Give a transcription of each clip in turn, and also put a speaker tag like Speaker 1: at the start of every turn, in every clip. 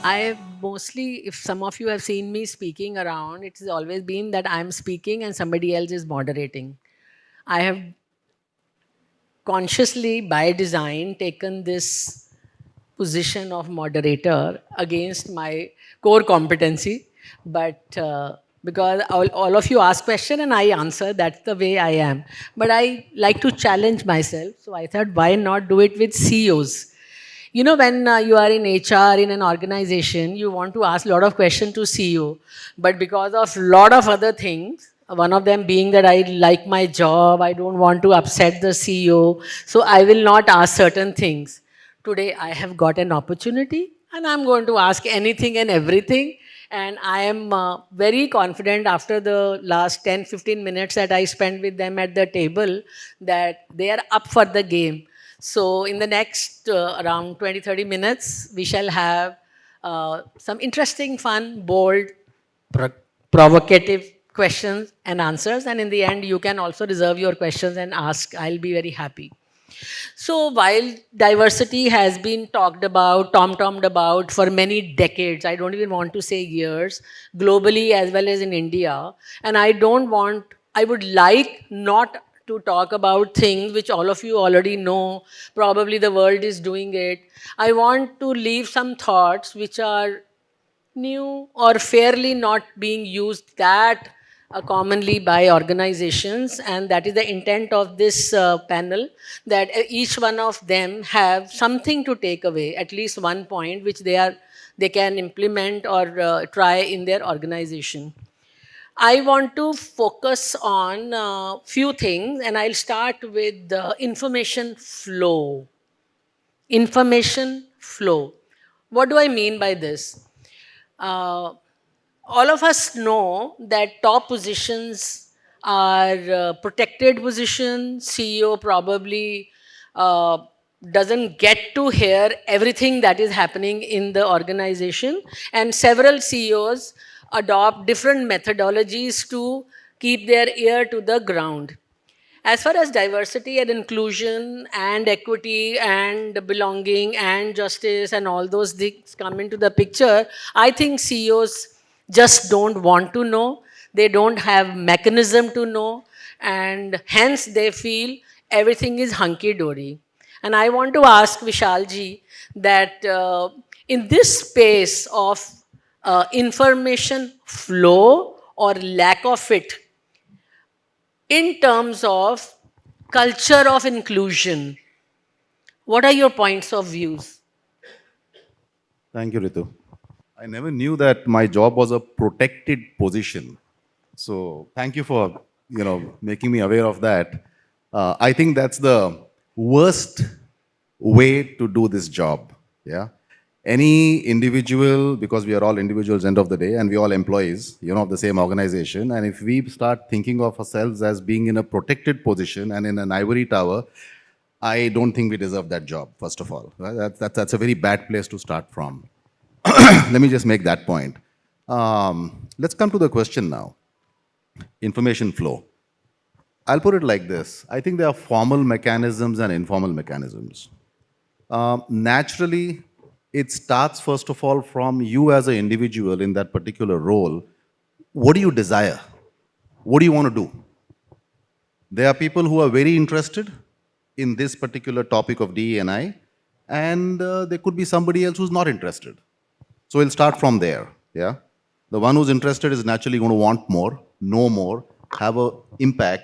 Speaker 1: I mostly, if some of you have seen me speaking around, it has always been that I'm speaking and somebody else is moderating. I have consciously, by design, taken this position of moderator against my core competency. But because all of you ask question and I answer, that's the way I am. But I like to challenge myself. So I thought, why not do it with CEOs? You know, when you are in HR in an organization, you want to ask a lot of questions to CEO, but because of lot of other things, one of them being that I like my job, I don't want to upset the CEO, so I will not ask certain things. Today, I have got an opportunity, and I'm going to ask anything and everything. And I am very confident after the last 10-15 minutes that I spent with them at the table that they are up for the game. So in the next around 20-30 minutes, we shall have some interesting, fun, bold, pro- provocative questions and answers. And in the end, you can also reserve your questions and ask. I'll be very happy. So while diversity has been talked about, tom-tommed about for many decades, I don't even want to say years, globally as well as in India, and I would like not to talk about things which all of you already know, probably the world is doing it. I want to leave some thoughts which are new or fairly not being used that commonly by organizations, and that is the intent of this panel, that each one of them have something to take away, at least one point which they can implement or try in their organization. I want to focus on a few things, and I'll start with the information flow. Information flow. What do I mean by this? uh, all of us know that top positions are protected positions. CEO probably uh, doesn't get to hear everything that is happening in the organization, and several CEOs adopt different methodologies to keep their ear to the ground. As far as diversity and inclusion and equity and belonging and justice and all those things come into the picture, I think CEOs just don't want to know. They don't have mechanism to know, and hence they feel everything is hunky-dory. And I want to ask Vishalji that in this space of information flow or lack of it, in terms of culture of inclusion, what are your points of views?
Speaker 2: Thank you, Ritu. I never knew that my job was a protected position. So thank you for making me aware of that. I think that's the worst way to do this job. Yeah. Any individual, because we are all individuals end of the day, and we all employees, of the same organization. And if we start thinking of ourselves as being in a protected position and in an ivory tower, I don't think we deserve that job, first of all. Right? That's a very bad place to start from. Let me just make that point. Let's come to the question now. Information flow. I'll put it like this. I think there are formal mechanisms and informal mechanisms. Naturally, it starts first of all from you as an individual in that particular role. What do you desire? What do you want to do? There are people who are very interested in this particular topic of DE&I, and there could be somebody else who's not interested. So we'll start from there. Yeah, the one who's interested is naturally going to want more, know more, have an impact,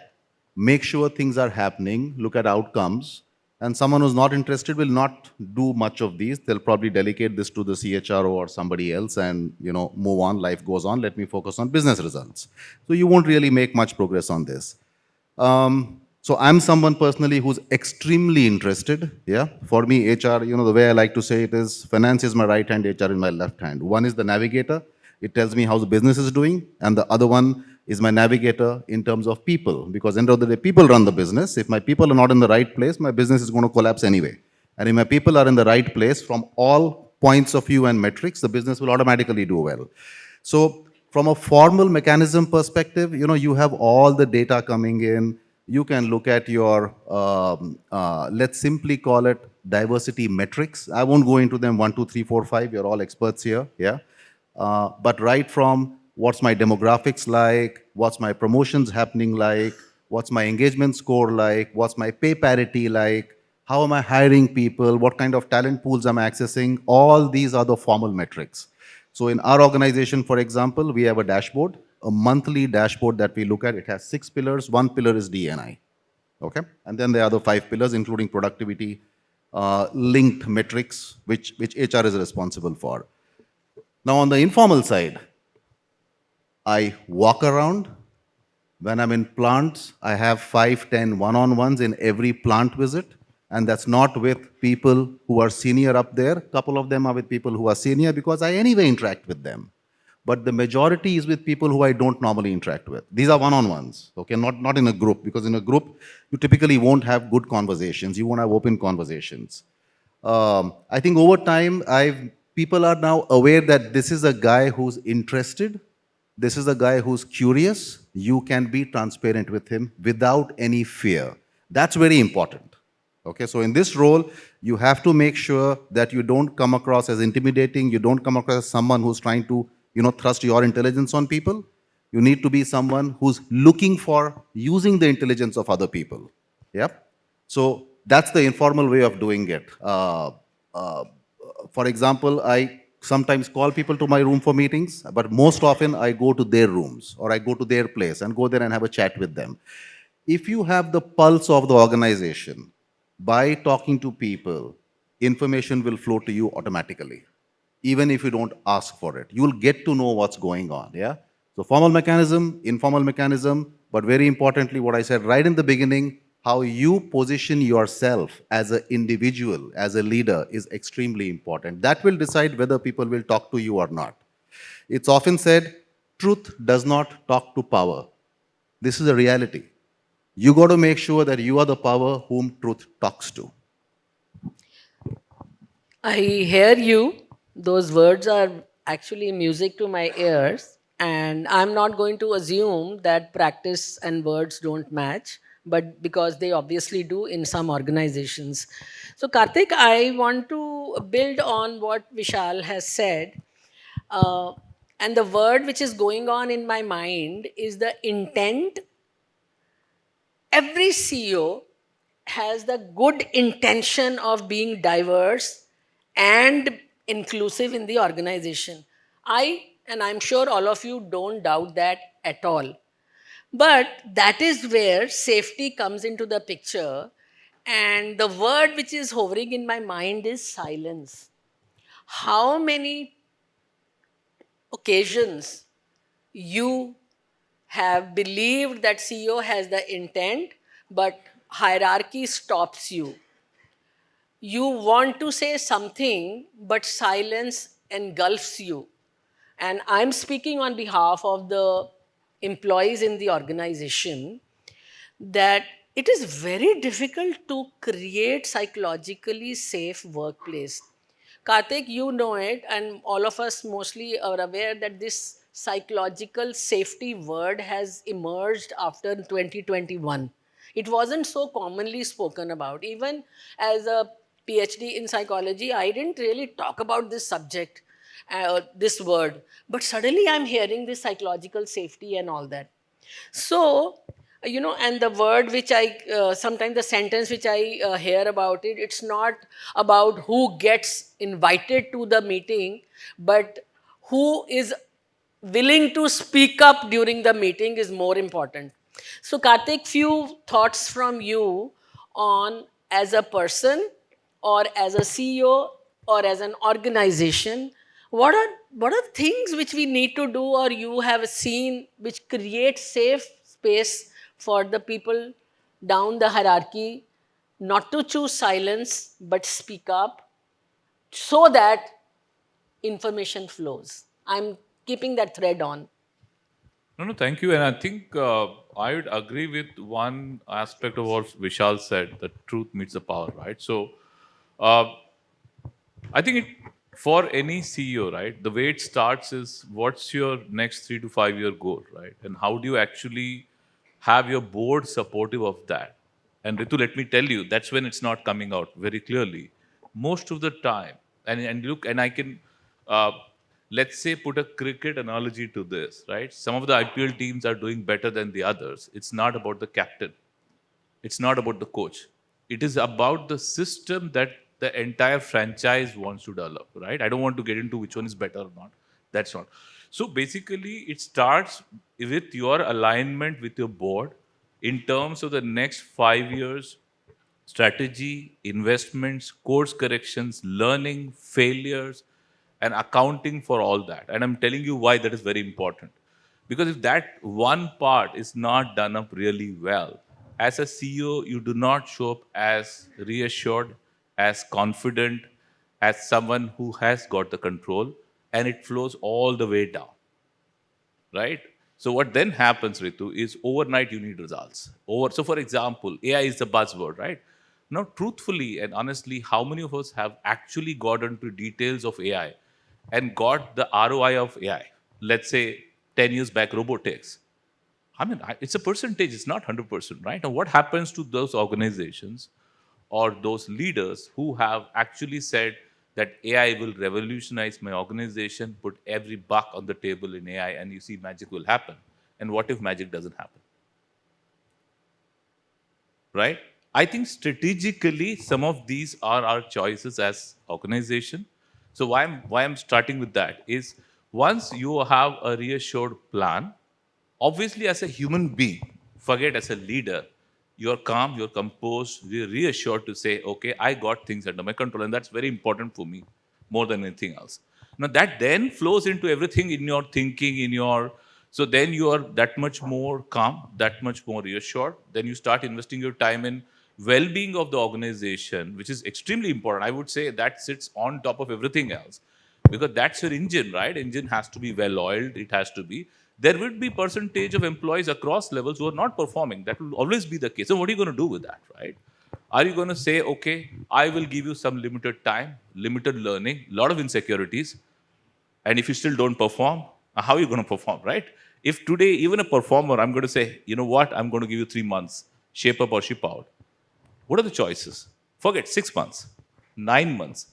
Speaker 2: make sure things are happening, look at outcomes. And someone who's not interested will not do much of these. They'll probably delegate this to the CHRO or somebody else and move on. Life goes on. Let me focus on business results. So you won't really make much progress on this. So I'm someone personally who's extremely interested. Yeah, for me, HR, the way I like to say it is, finance is my right hand, HR is my left hand. One is the navigator. It tells me how the business is doing, and the other one is my navigator in terms of people, because end of the day, people run the business. If my people are not in the right place, my business is going to collapse anyway. And if my people are in the right place from all points of view and metrics, the business will automatically do well. So from a formal mechanism perspective, you have all the data coming in. You can look at your, let's simply call it diversity metrics. I won't go into them 1, 2, 3, 4, 5. You're all experts here. Yeah. But right from what's my demographics like, what's my promotions happening like, what's my engagement score like, what's my pay parity like, how am I hiring people, what kind of talent pools I'm accessing, all these are the formal metrics. So in our organization, for example, we have a dashboard, a monthly dashboard that we look at. It has 6 pillars. One pillar is DNI. Okay? And then there are the 5 pillars, including productivity, linked metrics, which HR is responsible for. Now, on the informal side, I walk around. When I'm in plants, I have 5, 10 one-on-ones in every plant visit. And that's not with people who are senior up there. A couple of them are with people who are senior because I anyway interact with them. But the majority is with people who I don't normally interact with. These are one-on-ones, okay? Not in a group, because in a group, you typically won't have good conversations. You won't have open conversations. I think over time, people are now aware that this is a guy who's interested. This is a guy who's curious. You can be transparent with him without any fear. That's very important. Okay, so in this role, you have to make sure that you don't come across as intimidating. You don't come across as someone who's trying to, thrust your intelligence on people. You need to be someone who's looking for using the intelligence of other people. Yep. So that's the informal way of doing it. Uh, for example, I sometimes call people to my room for meetings, but most often I go to their rooms or I go to their place and go there and have a chat with them. If you have the pulse of the organization, by talking to people, information will flow to you automatically, even if you don't ask for it. You'll get to know what's going on. Yeah. So formal mechanism, informal mechanism, but very importantly, what I said right in the beginning, how you position yourself as an individual, as a leader, is extremely important. That will decide whether people will talk to you or not. It's often said, truth does not talk to power. This is a reality. You got to make sure that you are the power whom truth talks to.
Speaker 1: I hear you. Those words are actually music to my ears. And I'm not going to assume that practice and words don't match, but because they obviously do in some organizations. So, Karthik, I want to build on what Vishal has said. Uh, and the word which is going on in my mind is the intent. Every CEO has the good intention of being diverse and inclusive in the organization. And I'm sure all of you don't doubt that at all. But that is where safety comes into the picture. And the word which is hovering in my mind is silence. How many occasions you have believed that CEO has the intent, but hierarchy stops you. You want to say something, but silence engulfs you. And I'm speaking on behalf of the employees in the organization that it is very difficult to create psychologically safe workplace. Karthik, you know it, and all of us mostly are aware that this psychological safety word has emerged after 2021. It wasn't so commonly spoken about. Even as a PhD in psychology, I didn't really talk about this subject, this word. But suddenly I'm hearing this psychological safety and all that. So, and the word which sometimes the sentence which I hear about it, it's not about who gets invited to the meeting, but who is willing to speak up during the meeting is more important. So, Karthik, few thoughts from you on as a person or as a CEO or as an organization, what are things which we need to do or you have seen which create safe space for the people down the hierarchy not to choose silence but speak up so that information flows. I'm keeping that thread on.
Speaker 3: No, no, thank you. And I think I would agree with one aspect of what Vishal said, that truth meets the power, right? So uh, I think for any CEO, right, the way it starts is what's your next 3 to 5 year goal, right? And how do you actually have your board supportive of that? And Ritu, let me tell you, that's when it's not coming out very clearly. Most of the time, and look, and I can, uh, let's say, put a cricket analogy to this, right? Some of the IPL teams are doing better than the others. It's not about the captain. It's not about the coach. It is about the system that the entire franchise wants to develop, right? I don't want to get into which one is better or not. That's not. So basically, it starts with your alignment with your board in terms of the next 5 years strategy, investments, course corrections, learning, failures, and accounting for all that. And I'm telling you why that is very important. Because if that one part is not done up really well, as a CEO, you do not show up as reassured, as confident, as someone who has got the control, and it flows all the way down, right? So what then happens, Ritu, is overnight you need results. So for example, AI is the buzzword, right? Now, truthfully and honestly, how many of us have actually got into details of AI and got the ROI of AI? Let's say 10 years back, robotics. I mean, it's a percentage, it's not 100%, right? Now, what happens to those organizations or those leaders who have actually said that AI will revolutionize my organization, put every buck on the table in AI, and you see magic will happen? And what if magic doesn't happen, right? I think strategically, some of these are our choices as organization. So why I'm starting with that is once you have a reassured plan, obviously as a human being, forget as a leader, you're calm, you're composed, you're reassured to say, okay, I got things under my control, and that's very important for me more than anything else. Now that then flows into everything in your thinking, in your, so then you are that much more calm, that much more reassured. Then you start investing your time in well-being of the organization, which is extremely important. I would say that sits on top of everything else, because that's your engine, right? Engine has to be well oiled, it has to be. There will be percentage of employees across levels who are not performing. That will always be the case. So what are you going to do with that, right? Are you going to say, okay, I will give you some limited time, limited learning, a lot of insecurities, and if you still don't perform, how are you going to perform, right? If today, even a performer, I'm going to say, you know what, I'm going to give you 3 months, shape up or ship out. What are the choices? Forget 6 months, 9 months.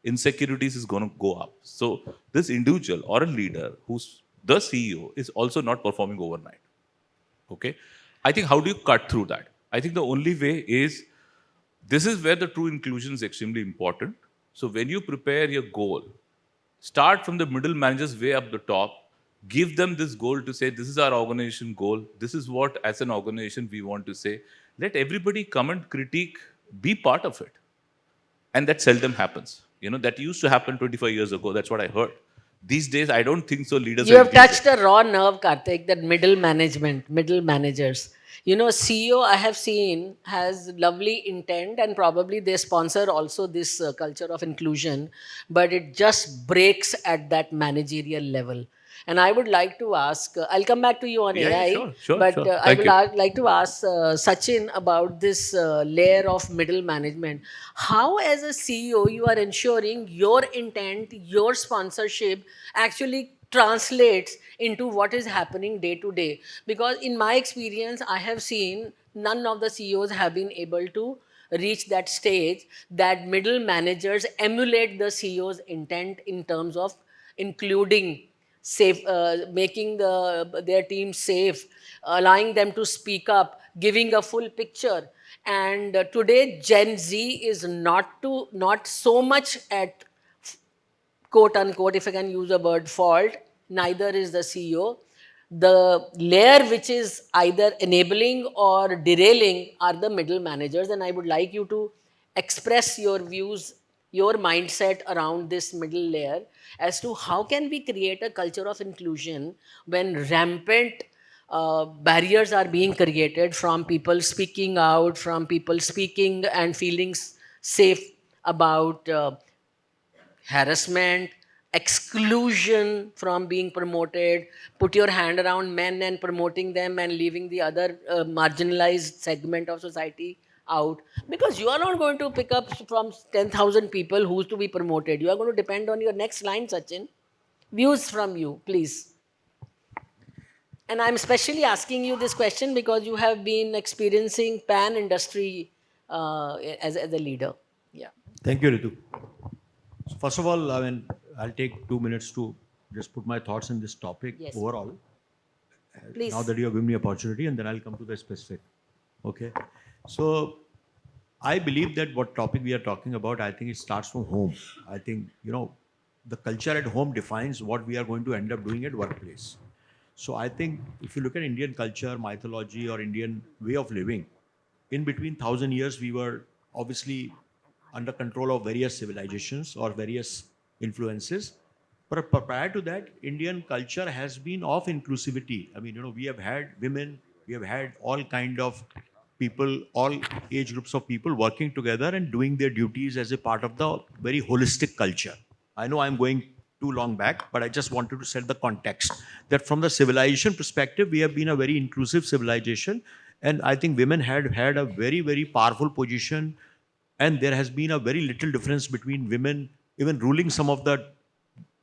Speaker 3: Insecurities is going to go up. So this individual or a leader who's the CEO is also not performing overnight. Okay. I think how do you cut through that? I think the only way is this is where the true inclusion is extremely important. So when you prepare your goal, start from the middle managers way up the top, give them this goal to say, this is our organization goal, this is what as an organization we want to say. Let everybody come and critique, be part of it. And that seldom happens. That used to happen 25 years ago. That's what I heard. These days, I don't think so. Leaders
Speaker 1: You
Speaker 3: are
Speaker 1: have
Speaker 3: inclusive.
Speaker 1: touched a raw nerve, Karthik, that middle management, middle managers. CEO I have seen has lovely intent, and probably they sponsor also this culture of inclusion, but it just breaks at that managerial level. And I would like to ask, I'll come back to you on
Speaker 3: Yeah, yeah,
Speaker 1: AI,
Speaker 3: sure, sure,
Speaker 1: but
Speaker 3: sure.
Speaker 1: I
Speaker 3: Thank
Speaker 1: will
Speaker 3: you.
Speaker 1: like to ask Sachin about this layer of middle management. How, as a CEO, you are ensuring your intent, your sponsorship actually translates into what is happening day to day? Because in my experience, I have seen none of the CEOs have been able to reach that stage that middle managers emulate the CEO's intent in terms of including safe, making their team safe, allowing them to speak up, giving a full picture. And today Gen Z is not so much at, quote unquote, if I can use a word, fault, neither is the CEO. The layer which is either enabling or derailing are the middle managers. And I would like you to express your views, your mindset around this middle layer as to how can we create a culture of inclusion when rampant barriers are being created from people speaking out, from people speaking and feeling safe about harassment, exclusion from being promoted, put your hand around men and promoting them and leaving the other marginalized segment of society out. Because you are not going to pick up from 10,000 people who's to be promoted. You are going to depend on your next line, Sachin. Views from you, please. And I'm especially asking you this question because you have been experiencing pan industry as a leader. Yeah.
Speaker 4: Thank you, Ritu. So first of all, I mean, I'll take 2 minutes to just put my thoughts on this topic
Speaker 1: Yes.
Speaker 4: overall. Now
Speaker 1: Please.
Speaker 4: that you have given me opportunity, and then I'll come to the specific. Okay. So I believe that what topic we are talking about, I think it starts from home. I think, the culture at home defines what we are going to end up doing at workplace. So I think if you look at Indian culture, mythology, or Indian way of living, in between 1,000 years, we were obviously under control of various civilizations or various influences. But prior to that, Indian culture has been of inclusivity. I mean, we have had women, we have had all kind of people, all age groups of people working together and doing their duties as a part of the very holistic culture. I know I'm going too long back, but I just wanted to set the context that from the civilization perspective, we have been a very inclusive civilization. And I think women had a very, very powerful position. And there has been a very little difference between women even ruling some of the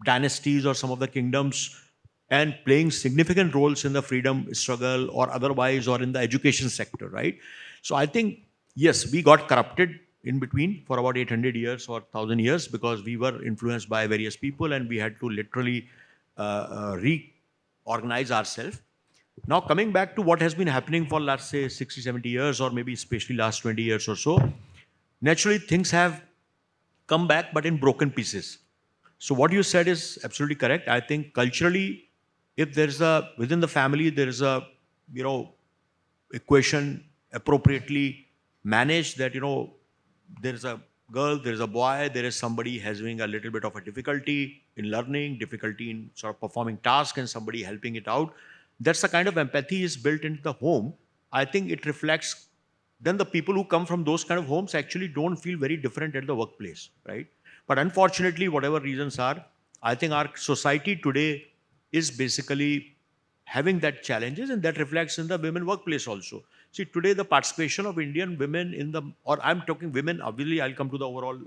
Speaker 4: dynasties or some of the kingdoms and playing significant roles in the freedom struggle or otherwise or in the education sector, right? So I think, yes, we got corrupted in between for about 800 years or 1,000 years because we were influenced by various people and we had to literally reorganize ourselves. Now, coming back to what has been happening for, let's say, 60, 70 years, or maybe especially last 20 years or so, naturally things have come back, but in broken pieces. So what you said is absolutely correct. I think culturally, if there's within the family, there is a, equation appropriately managed that, there is a girl, there is a boy, there is somebody having a little bit of a difficulty in learning, difficulty in sort of performing tasks and somebody helping it out. That's the kind of empathy is built into the home. I think it reflects, then the people who come from those kind of homes actually don't feel very different at the workplace, right? But unfortunately, whatever reasons are, I think our society today is basically having that challenges, and that reflects in the women workplace also. See, today the participation of Indian women in the, or I'm talking women, obviously I'll come to the overall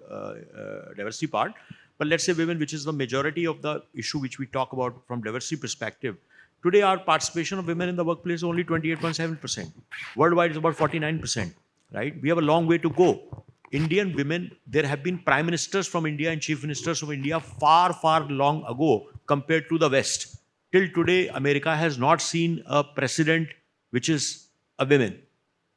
Speaker 4: diversity part, but let's say women, which is the majority of the issue which we talk about from diversity perspective. Today our participation of women in the workplace is only 28.7%. Worldwide is about 49%, right? We have a long way to go. Indian women, there have been prime ministers from India and chief ministers from India far, far long ago compared to the West. Till today, America has not seen a president which is a woman.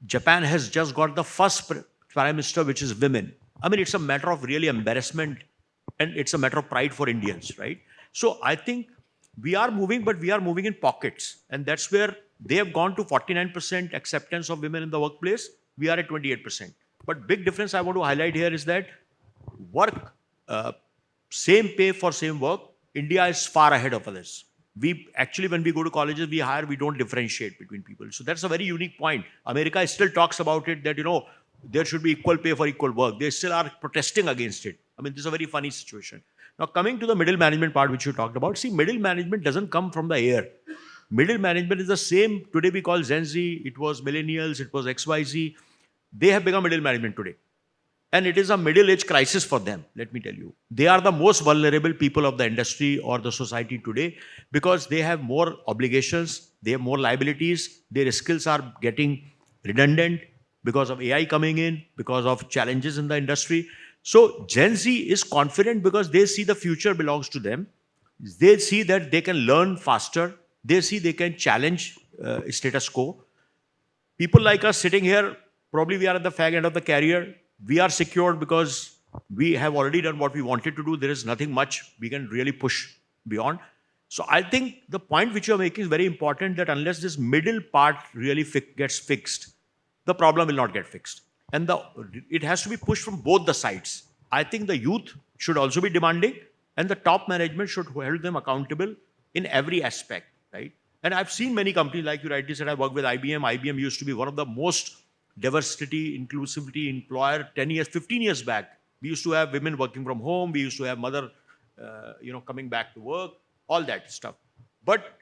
Speaker 4: Japan has just got the first prime minister which is women. I mean, it's a matter of really embarrassment and it's a matter of pride for Indians, right? So I think we are moving, but we are moving in pockets. And that's where they have gone to 49% acceptance of women in the workplace. We are at 28%. But big difference I want to highlight here is that work, same pay for same work, India is far ahead of others. We actually, when we go to colleges, we hire, we don't differentiate between people. So that's a very unique point. America still talks about it that, there should be equal pay for equal work. They still are protesting against it. I mean, this is a very funny situation. Now, coming to the middle management part, which you talked about, see, middle management doesn't come from the air. Middle management is the same. Today we call Gen Z, it was millennials, it was XYZ. They have become middle management today. And it is a middle age crisis for them, let me tell you. They are the most vulnerable people of the industry or the society today because they have more obligations, they have more liabilities, their skills are getting redundant because of AI coming in, because of challenges in the industry. So Gen Z is confident because they see the future belongs to them. They see that they can learn faster. They see they can challenge status quo. People like us sitting here, probably we are at the fag end of the career. We are secured because we have already done what we wanted to do. There is nothing much we can really push beyond. So I think the point which you are making is very important, that unless this middle part really gets fixed, the problem will not get fixed. And it has to be pushed from both the sides. I think the youth should also be demanding, and the top management should hold them accountable in every aspect, right? And I've seen many companies, like you rightly said, I work with IBM. IBM used to be one of the most diversity, inclusivity employer 10 years, 15 years back. We used to have women working from home. We used to have mother, coming back to work, all that stuff. But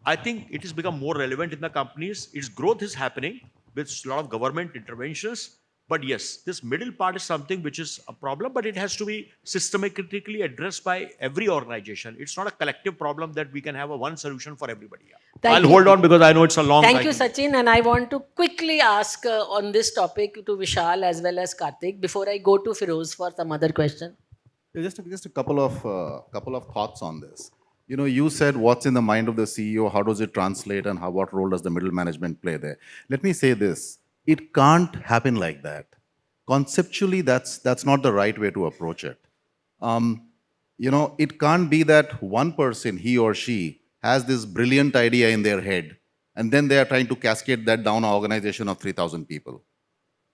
Speaker 4: I think it has become more relevant in the companies. Its growth is happening with a lot of government interventions. But yes, this middle part is something which is a problem, but it has to be systematically addressed by every organization. It's not a collective problem that we can have a one solution for everybody. Yeah.
Speaker 1: Thank
Speaker 4: I'll
Speaker 1: you.
Speaker 4: hold on because I know it's a long
Speaker 1: Thank you,
Speaker 4: cycle.
Speaker 1: Sachin. And I want to quickly ask on this topic to Vishal as well as Karthik before I go to Firoz for some other question.
Speaker 2: Yeah, just a couple of thoughts on this. You know, you said what's in the mind of the CEO, how does it translate, and how what role does the middle management play there? Let me say this: it can't happen like that. Conceptually, that's not the right way to approach it. Um, you know, it can't be that one person, he or she, has this brilliant idea in their head, and then they are trying to cascade that down an organization of 3,000 people.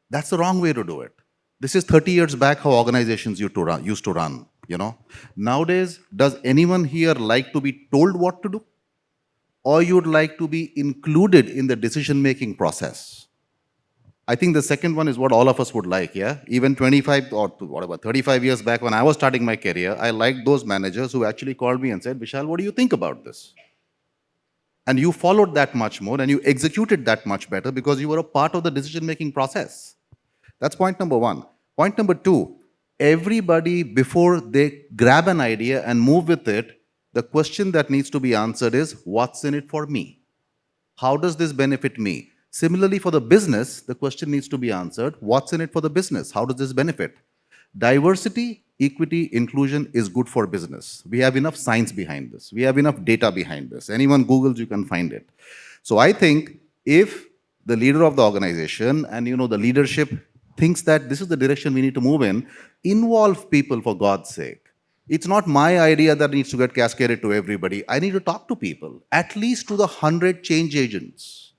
Speaker 2: That's the wrong way to do it. This is 30 years back how organizations used to run, you know. Nowadays, does anyone here like to be told what to do? Or you'd like to be included in the decision-making process? I think the second one is what all of us would like, yeah? Even 25 or whatever, 35 years back when I was starting my career, I liked those managers who actually called me and said, Vishal, what do you think about this? And you followed that much more and you executed that much better because you were a part of the decision-making process. That's point number one. Point number two, everybody, before they grab an idea and move with it, the question that needs to be answered is, what's in it for me? How does this benefit me? Similarly, for the business, the question needs to be answered, what's in it for the business? How does this benefit? Diversity, equity, inclusion is good for business. We have enough science behind this. We have enough data behind this. Anyone Googles, you can find it. So I think if the leader of the organization and the leadership thinks that this is the direction we need to move in, involve people for God's sake. It's not my idea that needs to get cascaded to everybody. I need to talk to people, at least to the 100 change agents,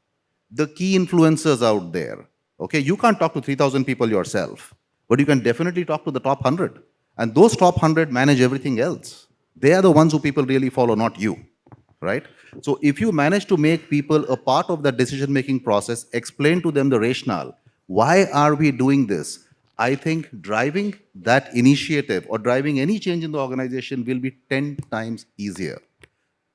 Speaker 2: the key influencers out there. Okay, you can't talk to 3,000 people yourself, but you can definitely talk to the top 100. And those top 100 manage everything else. They are the ones who people really follow, not you, right? So if you manage to make people a part of that decision-making process, explain to them the rationale, why are we doing this? I think driving that initiative or driving any change in the organization will be 10 times easier.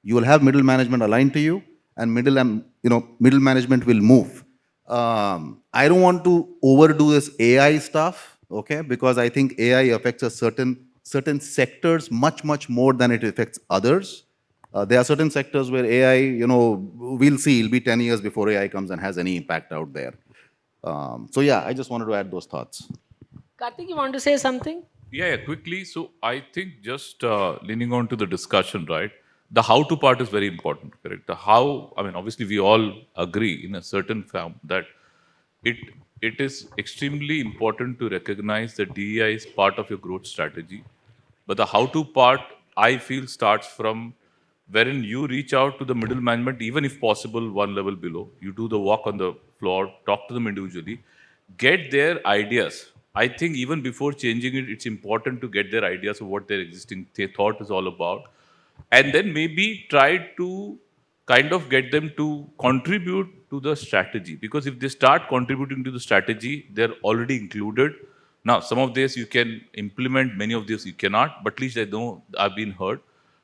Speaker 2: You will have middle management aligned to you, and middle management will move. I don't want to overdo this AI stuff, okay? Because I think AI affects a certain sectors much more than it affects others. There are certain sectors where AI, we'll see. It'll be 10 years before AI comes and has any impact out there. So yeah, I just wanted to add those thoughts.
Speaker 1: Karthik, you want to say something?
Speaker 3: Yeah, quickly. So I think just leaning on to the discussion, right? The how to part is very important, correct? The how, I mean, obviously we all agree in a certain form that it it is extremely important to recognize that DEI is part of your growth strategy. But the how to part, I feel, starts from wherein you reach out to the middle management, even if possible, one level below. You do the walk on the floor, talk to them individually, get their ideas. I think even before changing it, it's important to get their ideas of what their existing thought is all about. And then maybe try to kind of get them to contribute to the strategy. Because if they start contributing to the strategy, they're already included. Now, some of this you can implement, many of this you cannot, but at least they know I've been heard.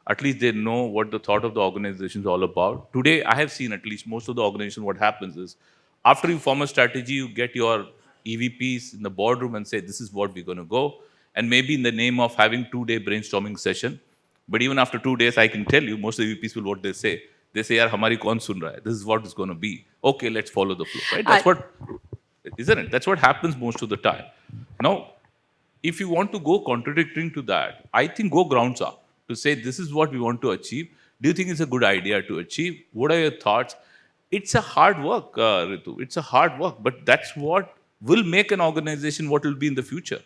Speaker 3: At least they know what the thought of the organization is all about. Today, I have seen at least most of the organization, what happens is after you form a strategy, you get your EVPs in the boardroom and say, this is what we're going to go. And maybe in the name of having 2-day brainstorming session. But even after 2 days, I can tell you, most of the EVPs will what they say. They say, yaar, hamari kaun sun raha hai? This is what it's going to be. Okay, let's follow the flow, right?
Speaker 1: I,
Speaker 3: That's what, isn't it? That's what happens most of the time. Now, if you want to go contradicting to that, I think go grounds up to say this is what we want to achieve. Do you think it's a good idea to achieve? What are your thoughts? It's a hard work, Ritu. It's a hard work, but that's what will make an organization what will be in the future.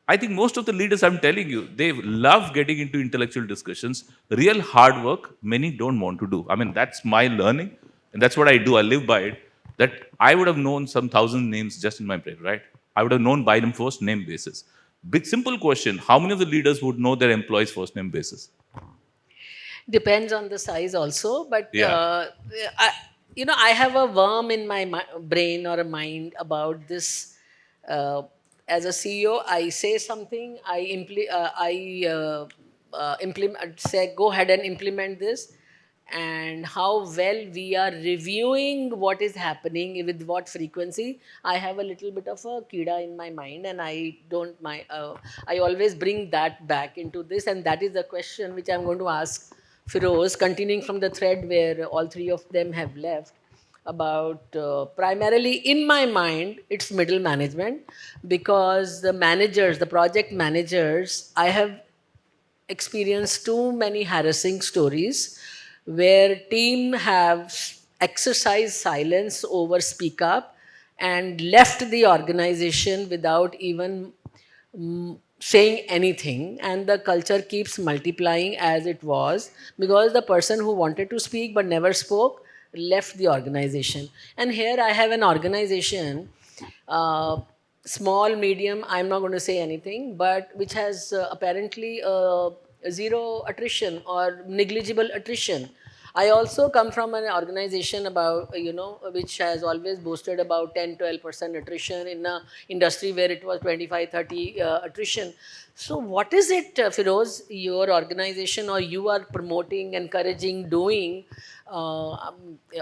Speaker 3: I think most of the leaders, I'm telling you, they love getting into intellectual discussions. Real hard work, many don't want to do. I mean, that's my learning, and that's what I do. I live by it. That I would have known some thousand names just in my brain, right? I would have known by them first name basis. Big simple question: how many of the leaders would know their employees' first name basis?
Speaker 1: depends on the size also, but
Speaker 3: Yeah.
Speaker 1: I, I have a worm in my brain or a mind about this. As a CEO, I say something, I implement, say go ahead and implement this, and how well we are reviewing what is happening with what frequency. I have a little bit of a kida in my mind, and I don't mind. I always bring that back into this, and that is the question which I'm going to ask Firoz, continuing from the thread where all three of them have left, about primarily in my mind it's middle management, because the managers, the project managers, I have experienced too many harassing stories where team have exercised silence over speak up and left the organization without even saying anything, and the culture keeps multiplying as it was, because the person who wanted to speak but never spoke left the organization. And here I have an organization, uh, small, medium, I'm not going to say anything, but which has apparently zero attrition or negligible attrition. I also come from an organization about, which has always boasted about 10-12% attrition in a industry where it was 25-30 attrition. So what is it, Firoz, your organization or you are promoting, encouraging, doing,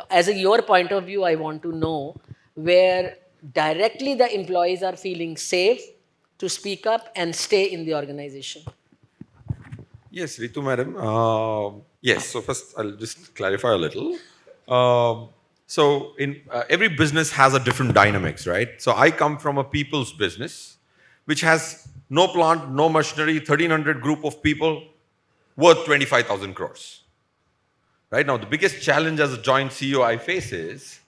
Speaker 1: as your point of view, I want to know, where directly the employees are feeling safe to speak up and stay in the organization?
Speaker 5: Yes, Ritu madam. Yes, so first I'll just clarify a little. So in every business has a different dynamics, right? So I come from a people's business, which has no plant, no machinery, 1,300 group of people, worth 25,000 crores. Right now, the biggest challenge as a joint CEO I face is,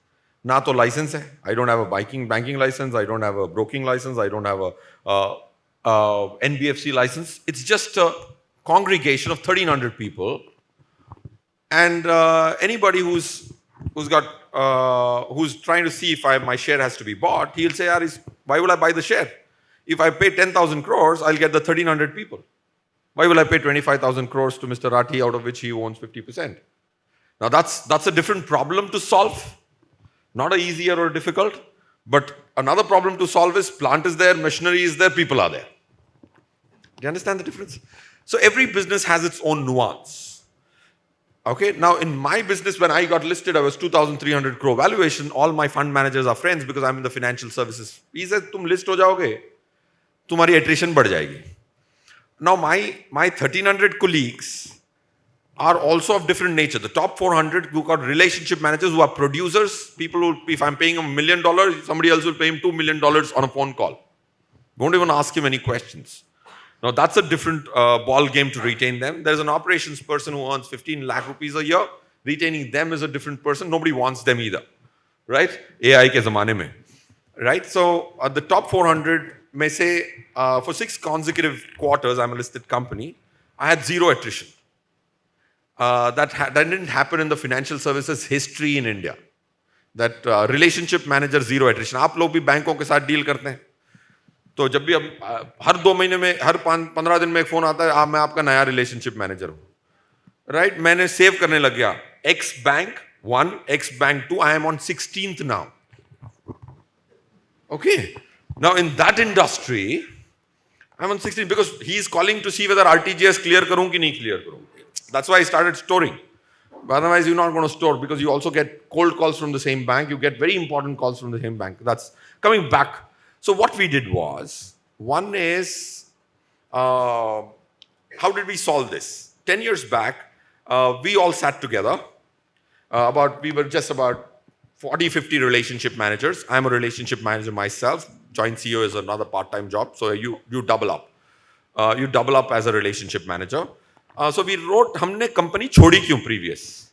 Speaker 5: na to license hai. I don't have a banking license. I don't have a broking license. I don't have a NBFC license. It's just a congregation of 1,300 people, and anybody who's trying to see if my share has to be bought, he'll say, why will I buy the share? If I pay 10,000 crores, I'll get the 1,300 people. Why will I pay 25,000 crores to Mr. Rathi, out of which he owns 50%? Now that's a different problem to solve. Not an easier or difficult, but another problem to solve is plant is there, machinery is there, people are there. Do you understand the difference? So every business has its own nuance. Okay, now in my business, when I got listed, I was 2,300 crore valuation. All my fund managers are friends because I'm in the financial services. He said, "Tum list ho jaoge, tumhari attrition बढ़ जाएगी." Now my 1,300 colleagues are also of different nature. The top 400 who got relationship managers who are producers, people who, if I'm paying him $1 million, somebody else will pay him $2 million on a phone call. Won't even ask him any questions. Now that's a different ball game to retain them. There's an operations person who earns 15 lakh rupees a year. Retaining them is a different person. Nobody wants them either, right? AI ke zamane mein, right? So the top 400 may say for 6 consecutive quarters, I'm a listed company, I had zero attrition. That didn't happen in the financial services history in India. That relationship manager zero attrition. आप लोग भी बैंकों के साथ deal करते हैं, तो जब भी अब हर 2 महीने में, हर 15 दिन में एक फोन आता है, मैं आपका नया रिलेशनशिप मैनेजर हूं, राइट? मैंने सेव करने लग गया, X bank 1, X bank 2, I am on 16th now. Okay, now in that industry, I'm on 16th because he is calling to see whether RTGS clear करूं कि नहीं clear करूं. That's why I started storing. But otherwise, you're not going to store because you also get cold calls from the same bank. You get very important calls from the same bank. That's coming back. So what we did was, one is, how did we solve this? 10 years back, we all sat together. We were just about 40, 50 relationship managers. I'm a relationship manager myself. Joint CEO is another part-time job. So you double up. You double up as a relationship manager. So we wrote, हमने company छोड़ी क्यों previous?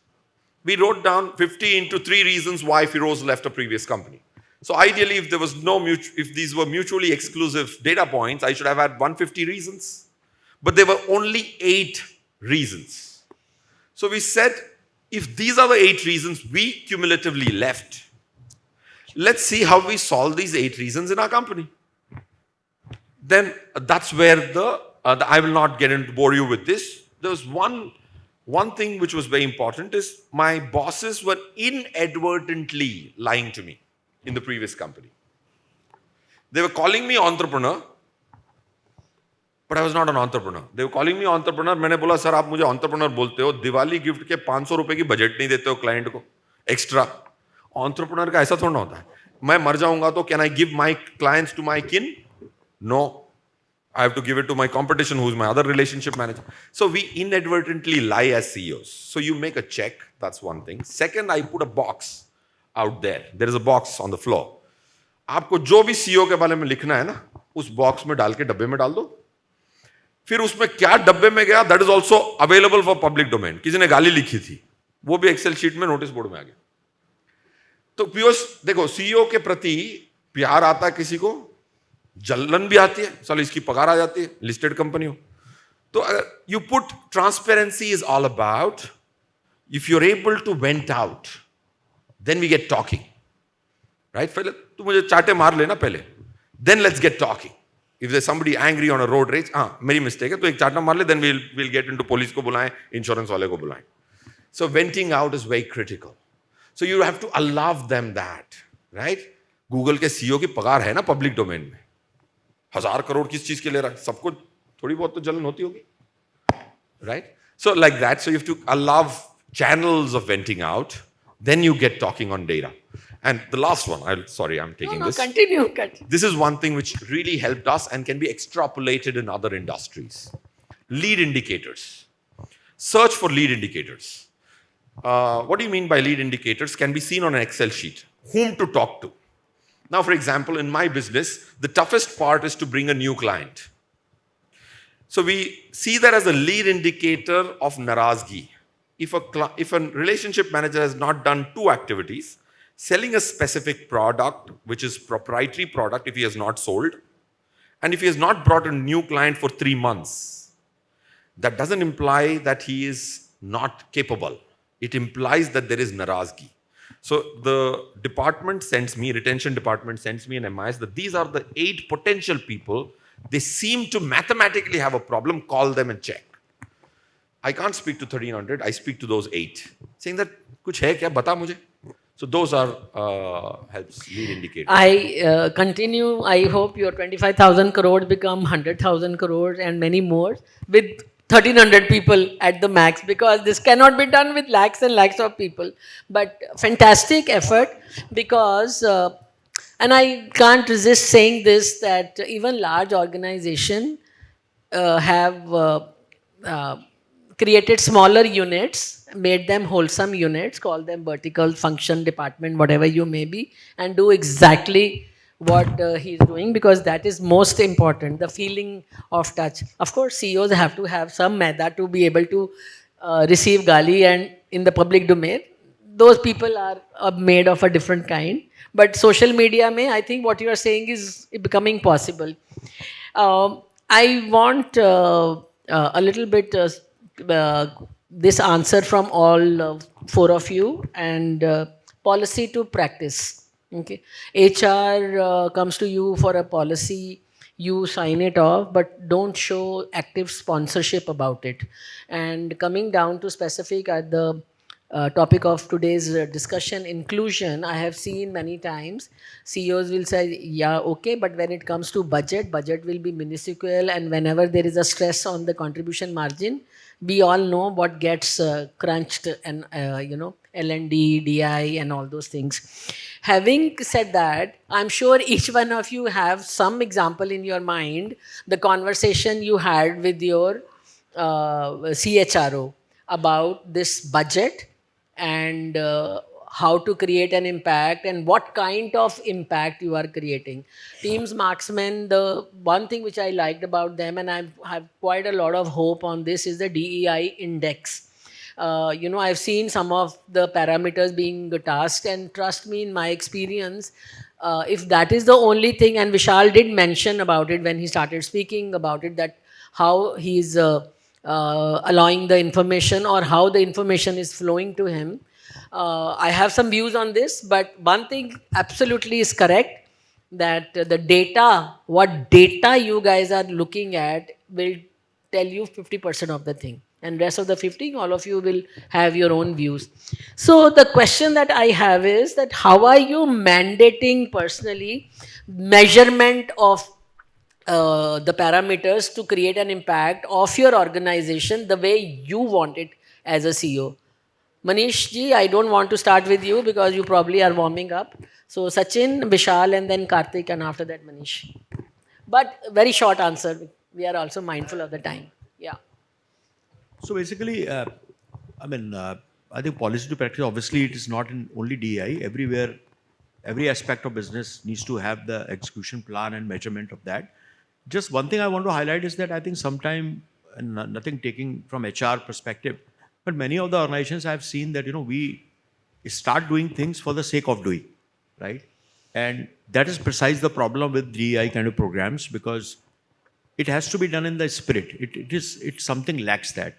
Speaker 5: We wrote down 50 into 3 reasons why Firoz left a previous company. So ideally, if there was if these were mutually exclusive data points, I should have had 150 reasons. But there were only 8 reasons. So we said, if these are the 8 reasons we cumulatively left, let's see how we solve these 8 reasons in our company. Then that's where I will not get into bore you with this. There was one thing which was very important is my bosses were inadvertently lying to me in the previous company. They were calling me entrepreneur, But I was not an entrepreneur. They were calling me entrepreneur. मैंने बोला sir आप मुझे entrepreneur बोलते हो, Diwali gift के 500 रुपए की budget नहीं देते हो क्लाइंट को एक्स्ट्रा. Entrepreneur का ऐसा थोड़ा होता है. मैं मर जाऊंगा तो can I give my clients to my kin? No. I have to give it to my competition, who's my other relationship manager. So we inadvertently lie as CEOs. So you make a check, that's one thing. Second, I put a box out there. There is a box on the floor. आपको जो भी CEO के बारे में लिखना है ना, उस बॉक्स में डाल के डब्बे में डाल दो. फिर उसमें क्या डब्बे में गया, that is also available for public domain. किसी ने गाली लिखी थी, वो भी एक्सेल शीट में नोटिस बोर्ड में आ गया. तो पीयूष देखो, सीईओ के प्रति प्यार आता है किसी को, जलन भी आती है, साल इसकी पगार आ जाती है, लिस्टेड कंपनी हो. तो you put transparency is all about, if you are able to vent out, then we get talking, right. पहले तू मुझे चाटे मार लेना पहले, then let's get talking. If there somebody angry on a road rage, हाँ मेरी मिस्टेक है, तो एक चाटा मार ले, then will get into police को बुलाएं, इंश्योरेंस वाले को बुलाएं. So venting out is very critical. So you have to allow them that, right. Google के सीईओ की पगार है ना पब्लिक डोमेन में, 1000 करोड़ किस चीज के ले रहा है, सबको थोड़ी बहुत तो जलन होती होगी, right. So like that, so you have to allow channels of venting out, then you get talking on data. And the last one, I'm taking this.
Speaker 1: Continue.
Speaker 5: This is one thing which really helped us and can be extrapolated in other industries. Lead indicators. Search for lead indicators. What do you mean by lead indicators? Can be seen on an Excel sheet. Whom to talk to. Now, for example, in my business, the toughest part is to bring a new client. So we see that as a lead indicator of narazgi. If a relationship manager has not done 2 activities, selling a specific product, which is proprietary product, if he has not sold, and if he has not brought a new client for 3 months, that doesn't imply that he is not capable. It implies that there is narazgi. So the department sends me, retention department sends me an MIS that these are the 8 potential people. They seem to mathematically have a problem. Call them and check. I can't speak to 1300. I speak to those 8, saying that kuch hai kya, bata mujhe. So those are helps lead indicators.
Speaker 1: I continue. I hope your 25,000 crores become 100,000 crores and many more with 1,300 people at the max, because this cannot be done with lakhs and lakhs of people. But fantastic effort, because, and I can't resist saying this, that even large organizations have created smaller units, made them wholesome units, call them vertical function department, whatever you may be, and do exactly what he's doing, because that is most important, the feeling of touch. Of course, CEOs have to have some meta to be able to receive gali, and in the public domain, those people are made of a different kind. But social media mein, I think what you are saying is becoming possible. I want a little bit this answer from all 4 of you, and policy to practice. Okay, HR comes to you for a policy, you sign it off, but don't show active sponsorship about it. And coming down to specific at the topic of today's discussion, inclusion, I have seen many times CEOs will say, yeah, okay, but when it comes to budget will be minuscule, and whenever there is a stress on the contribution margin, we all know what gets crunched, and L&D, DI, and all those things. Having said that, I'm sure each one of you have some example in your mind, the conversation you had with your CHRO about this budget, and how to create an impact, and what kind of impact you are creating. Teams Marksmen, the one thing which I liked about them, and I have quite a lot of hope on this, is the DEI index. I've seen some of the parameters being tasked, and trust me, in my experience, if that is the only thing, and Vishal did mention about it when he started speaking about it, that how he's allowing the information, or how the information is flowing to him. I have some views on this, but one thing absolutely is correct, that the data, what data you guys are looking at, will tell you 50% of the thing, and rest of the 50, all of you will have your own views. So the question that I have is that how are you mandating personally measurement of the parameters to create an impact of your organization the way you want it as a CEO. Manish ji, I don't want to start with you because you probably are warming up. So Sachin, Vishal, and then Karthik, and after that Manish. But very short answer. We are also mindful of the time. Yeah.
Speaker 4: So basically, I think policy to practice, obviously, it is not in only DEI. Everywhere, every aspect of business needs to have the execution plan and measurement of that. Just one thing I want to highlight is that I think sometime, and nothing taking from HR perspective, but many of the organizations I've seen that, we start doing things for the sake of doing, right? And that is precise the problem with DEI kind of programs, because it has to be done in the spirit. It's something lacks that.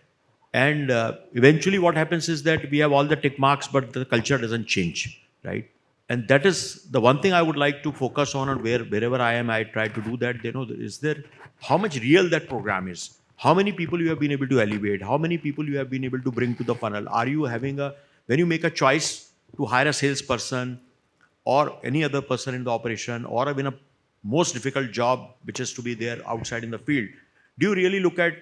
Speaker 4: And eventually what happens is that we have all the tick marks, but the culture doesn't change, right? And that is the one thing I would like to focus on, and wherever I am, I try to do that. Is there, how much real that program is? How many people you have been able to elevate? How many people you have been able to bring to the funnel? Are you having when you make a choice to hire a salesperson or any other person in the operation, or in a most difficult job, which is to be there outside in the field, do you really look at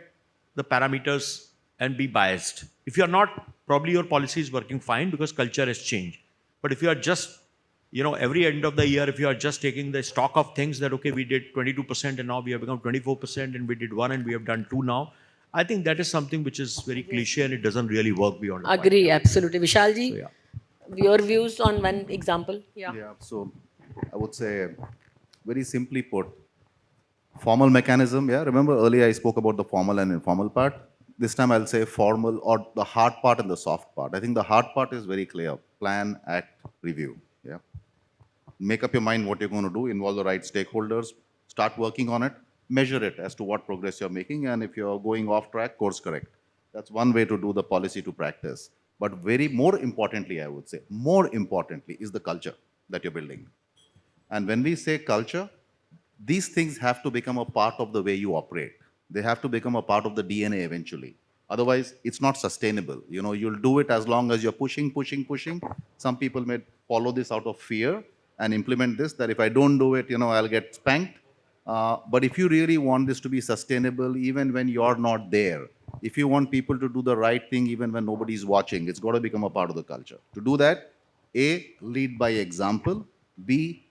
Speaker 4: the parameters and be biased? If you are not, probably your policy is working fine because culture has changed. But if you are just, every end of the year, if you are just taking the stock of things that, okay, we did 22% and now we have become 24%, and we did 1 and we have done 2 now, I think that is something which is very cliche and it doesn't really work beyond a point.
Speaker 1: Agree, absolutely. Vishalji,
Speaker 4: So, yeah.
Speaker 1: your views on one example? Yeah.
Speaker 2: Yeah, so I would say, very simply put, formal mechanism. Yeah, remember earlier I spoke about the formal and informal part. This time I'll say formal, or the hard part and the soft part. I think the hard part is very clear: plan, act, review. Yeah, make up your mind what you're going to do, involve the right stakeholders, start working on it, measure it as to what progress you're making, and if you're going off track, course correct. That's one way to do the policy to practice. But more importantly, I would say, more importantly, is the culture that you're building. And when we say culture, these things have to become a part of the way you operate. They have to become a part of the DNA eventually. Otherwise, it's not sustainable. You'll do it as long as you're pushing, pushing, pushing. Some people may follow this out of fear and implement this, that if I don't do it, I'll get spanked. But if you really want this to be sustainable, even when you're not there, if you want people to do the right thing, even when nobody's watching, it's got to become a part of the culture. To do that, A, lead by example. B,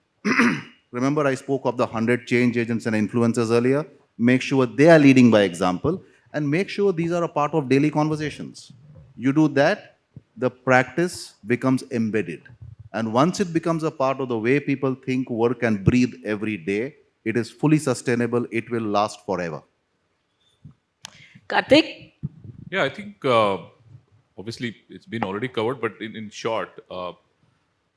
Speaker 2: remember I spoke of the 100 change agents and influencers earlier. Make sure they are leading by example, and make sure these are a part of daily conversations. You do that, the practice becomes embedded. And once it becomes a part of the way people think, work, and breathe every day, it is fully sustainable. It will last forever.
Speaker 1: Karthik?
Speaker 3: Yeah, I think obviously it's been already covered, but in short,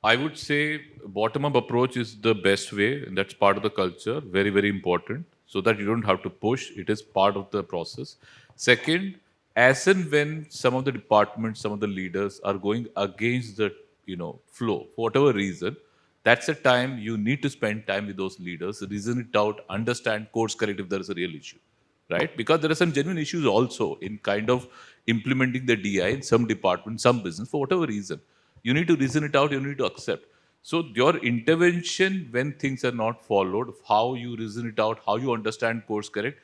Speaker 3: I would say bottom-up approach is the best way, and that's part of the culture, very, very important, so that you don't have to push. It is part of the process. Second, as and when some of the departments, some of the leaders are going against the flow for whatever reason, that's a time you need to spend time with those leaders, reason it out, understand, course correct if there is a real issue, right? Because there are some genuine issues also in kind of implementing the DI in some department, some business, for whatever reason. You need to reason it out, you need to accept. So your intervention when things are not followed, how you reason it out, how you understand course correct,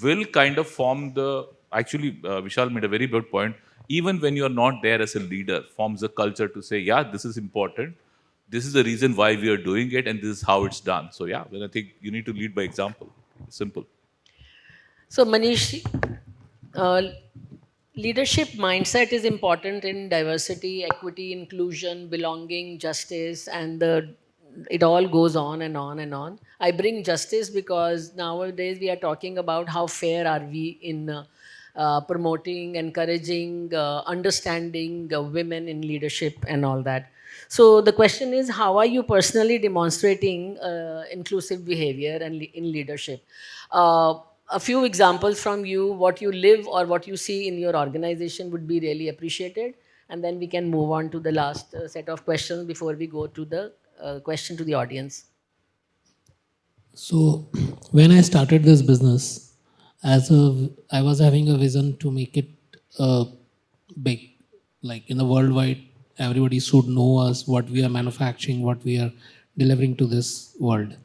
Speaker 3: will kind of form the, actually, Vishal made a very good point. Even when you are not there as a leader, forms a culture to say, yeah, this is important. This is the reason why we are doing it, and this is how it's done. So yeah, then I think you need to lead by example. Simple.
Speaker 1: So, Manish, uh, leadership mindset is important in diversity, equity, inclusion, belonging, justice, and it all goes on and on and on. I bring justice because nowadays we are talking about how fair are we in promoting, encouraging, understanding women in leadership and all that. So the question is, how are you personally demonstrating inclusive behavior and in leadership? A few examples from you, what you live or what you see in your organization would be really appreciated. And then we can move on to the last set of questions before we go to the question to the audience.
Speaker 6: So when I started this business, I was having a vision to make it big, like in the worldwide, everybody should know us, what we are manufacturing, what we are delivering to this world.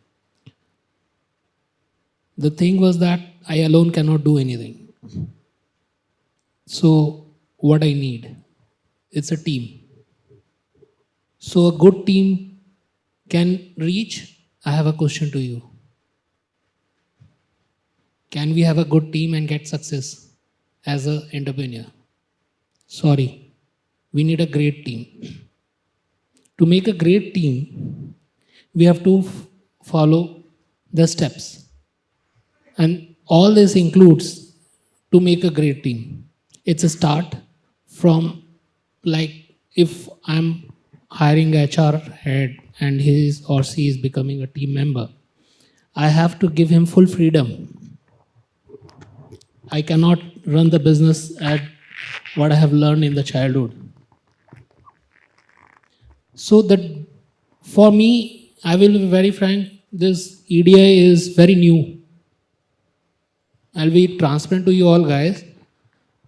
Speaker 6: The thing was that I alone cannot do anything. So what I need, it's a team. So a good team can reach. I have a question to you. Can we have a good team and get success as an entrepreneur? Sorry, we need a great team. To make a great team, we have to follow the steps. And all this includes to make a great team. It's a start from, like, if I'm hiring HR head and he is or she is becoming a team member, I have to give him full freedom. I cannot run the business at what I have learned in the childhood. So that, for me, I will be very frank, this EDI is very new. I'll be transparent to you all guys.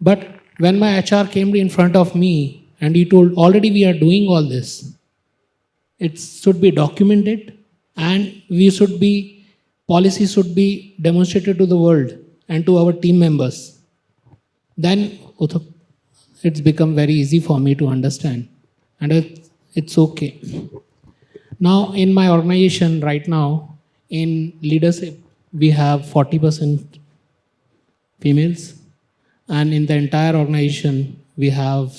Speaker 6: But when my HR came in front of me and he told, already we are doing all this, it should be documented and policy should be demonstrated to the world and to our team members. Then it's become very easy for me to understand. And it's okay. Now, in my organization right now, in leadership, we have 40% females, and in the entire organization, we have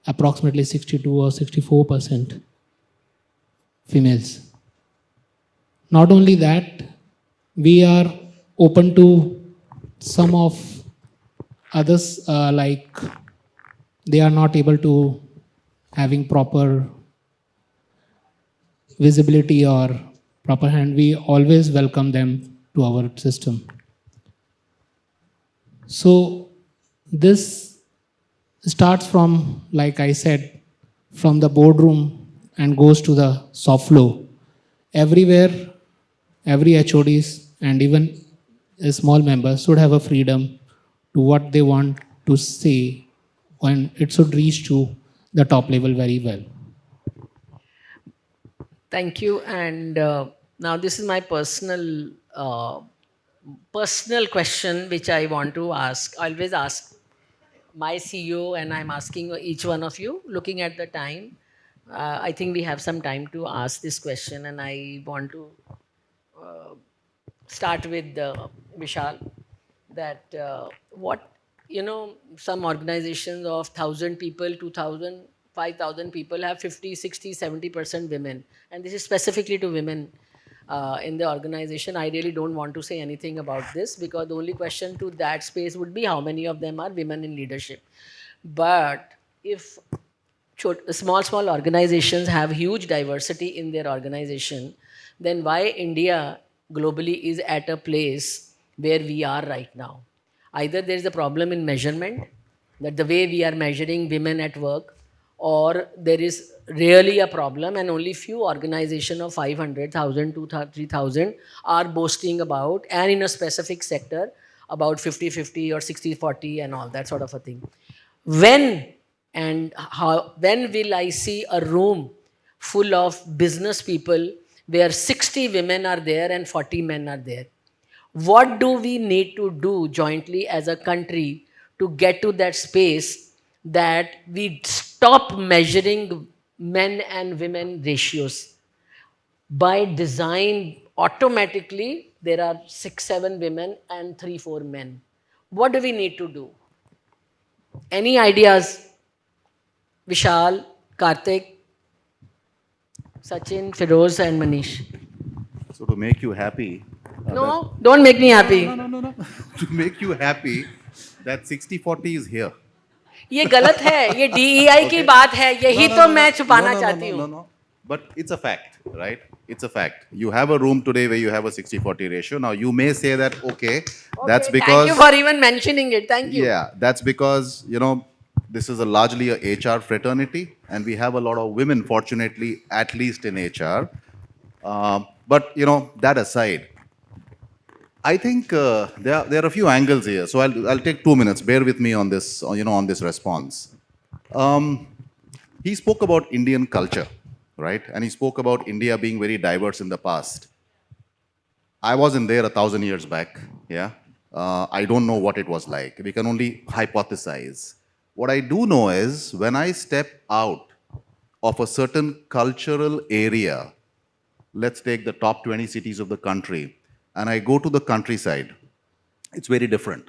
Speaker 6: approximately 62 or 64% females. Not only that, we are open to some of others, like they are not able to having proper visibility or proper hand. We always welcome them to our system. So this starts from, like I said, from the boardroom and goes to the soft floor. Everywhere, every HODs and even a small member should have a freedom to what they want to say, and it should reach to the top level very well.
Speaker 1: Thank you. And now this is my personal question, which I want to ask. I always ask my CEO, and I'm asking each one of you, looking at the time. I think we have some time to ask this question, and I want to start with Vishal. That what, some organizations of 1,000 people, 2,000, 5,000 people have 50, 60, 70% women, and this is specifically to women in the organization. I really don't want to say anything about this, because the only question to that space would be how many of them are women in leadership. But if small organizations have huge diversity in their organization, then why India globally is at a place where we are right now? Either there is a problem in measurement, that the way we are measuring women at work, or there is really a problem and only few organizations of 500,000 to 3,000 are boasting about, and in a specific sector, about 50-50 or 60-40 and all that sort of a thing. When will I see a room full of business people where 60 women are there and 40 men are there? What do we need to do jointly as a country to get to that space that we stop measuring men and women ratios? By design, automatically there are 6-7 women and 3-4 men. What do we need to do? Any ideas? Vishal, Karthik, Sachin, Feroz, and Manish.
Speaker 2: So to make you happy,
Speaker 1: No, don't make me happy.
Speaker 2: no. To make you happy, that 60-40 is here.
Speaker 1: ये गलत है, ये DEI की बात है, यही तो मैं छुपाना चाहती हूँ.
Speaker 2: No. But it's a fact, right? It's a fact. You have a room today where you have a 60-40 ratio. Now you may say that, okay, that's because...
Speaker 1: Thank you for even mentioning it. Thank you.
Speaker 2: Yeah, that's because, this is largely a HR fraternity, and we have a lot of women, fortunately, at least in HR. But, that aside, I think there are a few angles here. So I'll take 2 minutes. Bear with me on this, on this response. He spoke about Indian culture, right? And he spoke about India being very diverse in the past. I wasn't there 1,000 years back. Yeah. I don't know what it was like. We can only hypothesize. What I do know is when I step out of a certain cultural area, let's take the top 20 cities of the country, and I go to the countryside, it's very different.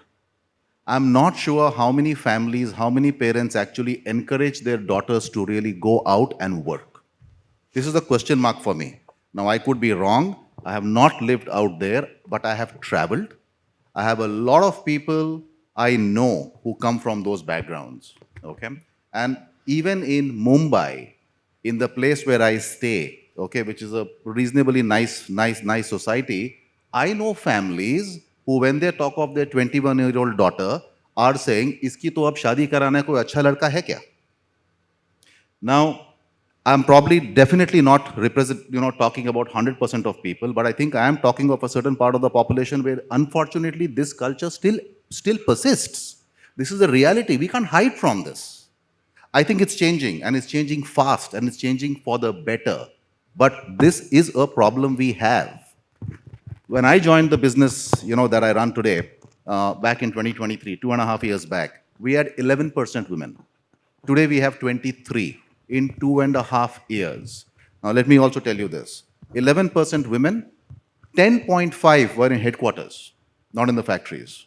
Speaker 2: I'm not sure how many families, how many parents actually encourage their daughters to really go out and work. This is a question mark for me. Now, I could be wrong. I have not lived out there, but I have traveled. I have a lot of people I know who come from those backgrounds. Okay? And even in Mumbai, in the place where I stay, okay, which is a reasonably nice society, I know families who, when they talk of their 21-year-old daughter, are saying, "Iski to ab shadi karana koi acha ladka hai kya?" Now, I'm probably definitely not talking about 100% of people, but I think I am talking of a certain part of the population where, unfortunately, this culture still persists. This is a reality. We can't hide from this. I think it's changing, and it's changing fast, and it's changing for the better. But this is a problem we have. When I joined the business, that I run today, back in 2023, 2.5 years back, we had 11% women. Today we have 23 in 2.5 years. Now let me also tell you this. 11% women, 10.5 were in headquarters, not in the factories.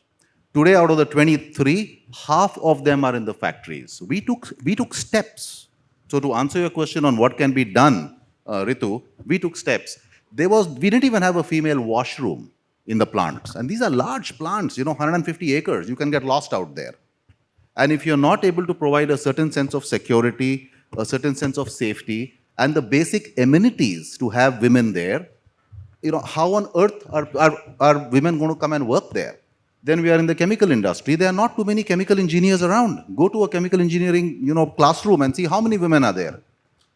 Speaker 2: Today, out of the 23, half of them are in the factories. We took steps. So to answer your question on what can be done, Ritu, we took steps. We didn't even have a female washroom in the plants. And these are large plants, 150 acres. You can get lost out there. And if you're not able to provide a certain sense of security, a certain sense of safety, and the basic amenities to have women there, how on earth are women going to come and work there? Then we are in the chemical industry. There are not too many chemical engineers around. Go to a chemical engineering, classroom and see how many women are there.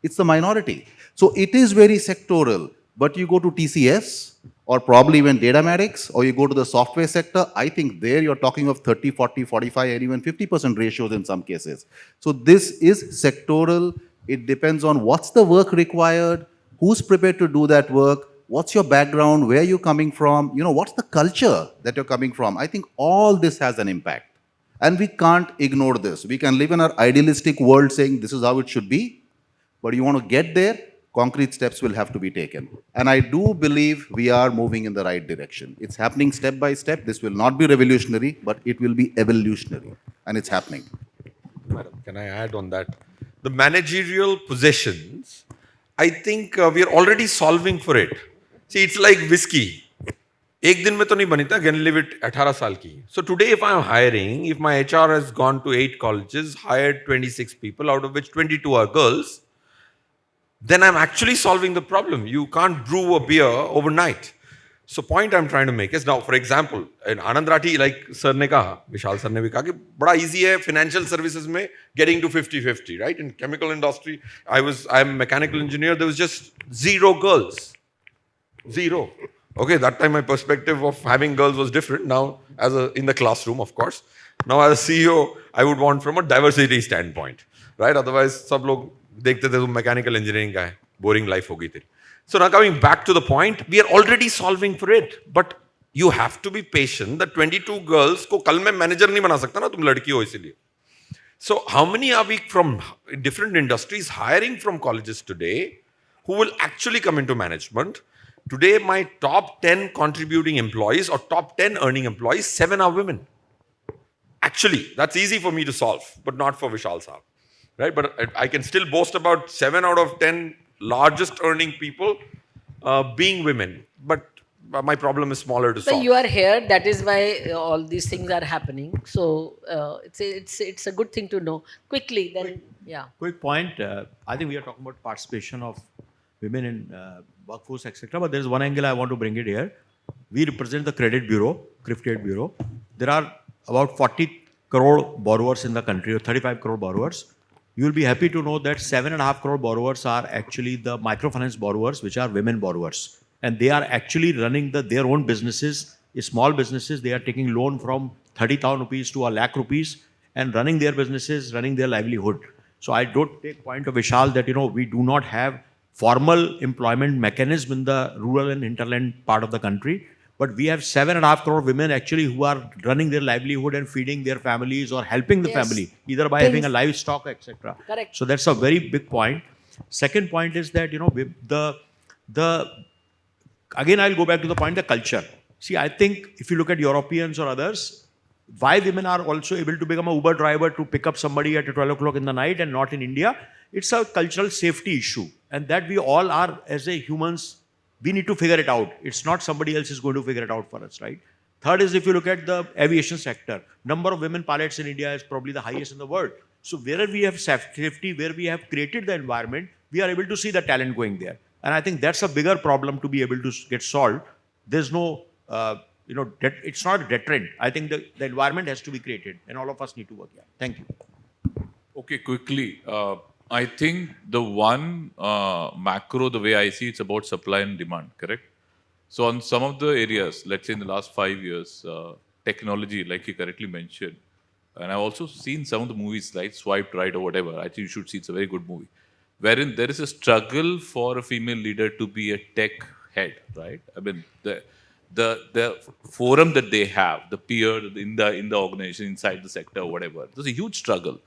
Speaker 2: It's the minority. So it is very sectoral. But you go to TCS, or probably even Datamatics, or you go to the software sector, I think there you're talking of 30, 40, 45, and even 50% ratios in some cases. So this is sectoral. It depends on what's the work required, who's prepared to do that work, what's your background, where you're coming from, what's the culture that you're coming from. I think all this has an impact. And we can't ignore this. We can live in our idealistic world saying this is how it should be, but you want to get there, concrete steps will have to be taken. And I do believe we are moving in the right direction. It's happening step by step. This will not be revolutionary, but it will be evolutionary. And it's happening.
Speaker 5: Madam, can I add on that? The managerial positions, I think we are already solving for it. See, it's like whiskey. एक दिन में तो नहीं बनी था, can live it 18 साल की. So today if I am hiring, if my HR has gone to 8 colleges, hired 26 people, out of which 22 are girls, then I'm actually solving the problem. You can't brew a beer overnight. So point I'm trying to make is now, for example, in Anand Rathi, like sir ने कहा, विशाल sir ने भी कहा कि बड़ा easy है financial services में getting to 50-50, right? In chemical industry, I'm a mechanical engineer. There was just 0 girls, 0. Okay, that time my perspective of having girls was different. Now, in the classroom, of course. Now, as a CEO, I would want from a diversity standpoint, right? Otherwise, सब लोग देखते थे तो mechanical engineering का है, boring life होगी तेरी. So now coming back to the point, we are already solving for it. But you have to be patient. The 22 girls को कल मैं manager नहीं बना सकता ना, तुम लड़की हो इसीलिए. So how many are we from different industries hiring from colleges today who will actually come into management? Today, my top 10 contributing employees or top 10 earning employees, 7 are women. Actually, that's easy for me to solve, but not for Vishal Saab. Right? But I can still boast about 7 out of 10 largest earning people being women. But my problem is smaller to solve.
Speaker 1: So you are here. That is why all these things are happening. So it's a good thing to know quickly. Then
Speaker 4: Quick point. I think we are talking about participation of women in workforce, etc. But there is one angle I want to bring it here. We represent the credit bureau, Credit Bureau. There are about 40 crore borrowers in the country, or 35 crore borrowers. You will be happy to know that 7.5 crore borrowers are actually the microfinance borrowers, which are women borrowers. And they are actually running their own businesses, small businesses. They are taking loan from 30,000 rupees to 1 lakh rupees and running their businesses, running their livelihood. So I don't take point of Vishal that, we do not have formal employment mechanism in the rural and hinterland part of the country. But we have 7.5 crore women actually who are running their livelihood and feeding their families or helping the
Speaker 1: Yes.
Speaker 4: family, either by
Speaker 1: Things-
Speaker 4: having a livestock, etc.
Speaker 1: Correct.
Speaker 4: So that's a very big point. Second point is that, with the again, I'll go back to the point, the culture. See, I think if you look at Europeans or others, why women are also able to become a Uber driver to pick up somebody at 12 o'clock in the night and not in India, it's a cultural safety issue. And that we all are, as a humans, we need to figure it out. It's not somebody else is going to figure it out for us, right? Third is, if you look at the aviation sector, number of women pilots in India is probably the highest in the world. So wherever we have safety, where we have created the environment, we are able to see the talent going there. And I think that's a bigger problem to be able to get solved. There's no, it's not a deterrent. I think the environment has to be created and all of us need to work here. Thank you.
Speaker 3: Okay, quickly. I think the one macro, the way I see it's about supply and demand, correct? So on some of the areas, let's say in the last 5 years, technology, like you correctly mentioned, and I've also seen some of the movies like Swiped Right or whatever. I think you should see, it's a very good movie, wherein there is a struggle for a female leader to be a tech head, right? I mean, the forum that they have, the peer in the organization, inside the sector, or whatever, there's a huge struggle.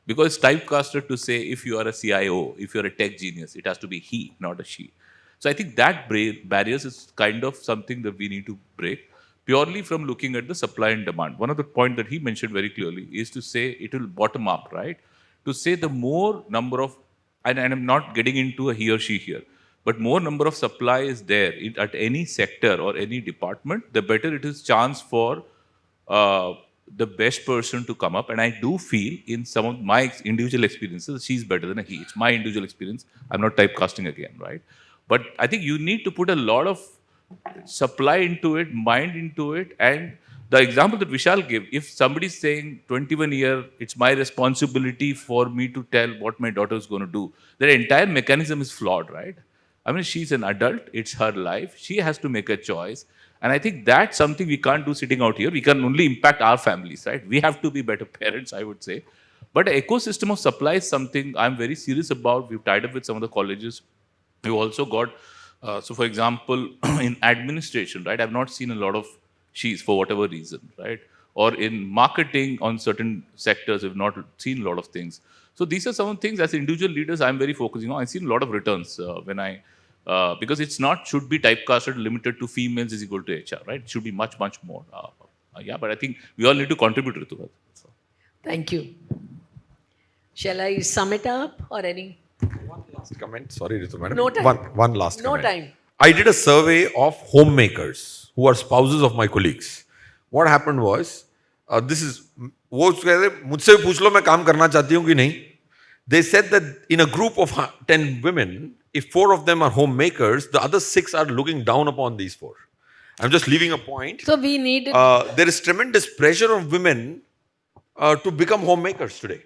Speaker 3: Because it's typecasted to say if you are a CIO, if you're a tech genius, it has to be he, not a she. So I think that barriers is kind of something that we need to break purely from looking at the supply and demand. One of the point that he mentioned very clearly is to say it will bottom up, right? To say the more number of, and I'm not getting into a he or she here, but more number of supply is there at any sector or any department, the better it is chance for the best person to come up. And I do feel in some of my individual experiences, she's better than a he. It's my individual experience. I'm not typecasting again, right? But I think you need to put a lot of supply into it, mind into it. And the example that Vishal gave, if somebody's saying 21 year, it's my responsibility for me to tell what my daughter is going to do, the entire mechanism is flawed, right? I mean, she's an adult, it's her life, she has to make a choice. And I think that's something we can't do sitting out here. We can only impact our families, right? We have to be better parents, I would say. But an ecosystem of supply is something I'm very serious about. We've tied up with some of the colleges. We've also got, so for example, in administration, right? I've not seen a lot of she's for whatever reason, right? Or in marketing on certain sectors, we've not seen a lot of things. So these are some of the things as individual leaders I'm very focusing on. I've seen a lot of returns because it's not should be typecasted limited to females is equal to HR, right? It should be much, much more. But I think we all need to contribute to it. So.
Speaker 1: Thank you. Shall I sum it up or any?
Speaker 5: One last comment. Sorry, Ritu madam.
Speaker 1: No time.
Speaker 5: One last
Speaker 1: No
Speaker 5: comment.
Speaker 1: time.
Speaker 5: I did a survey of homemakers who are spouses of my colleagues. What happened was, this is, वो कहते मुझसे पूछ लो मैं काम करना चाहती हूँ कि नहीं. They said that in a group of 10 women, if 4 of them are homemakers, the other 6 are looking down upon these 4. I'm just leaving a point.
Speaker 1: So we need.
Speaker 5: There is tremendous pressure of women to become homemakers today.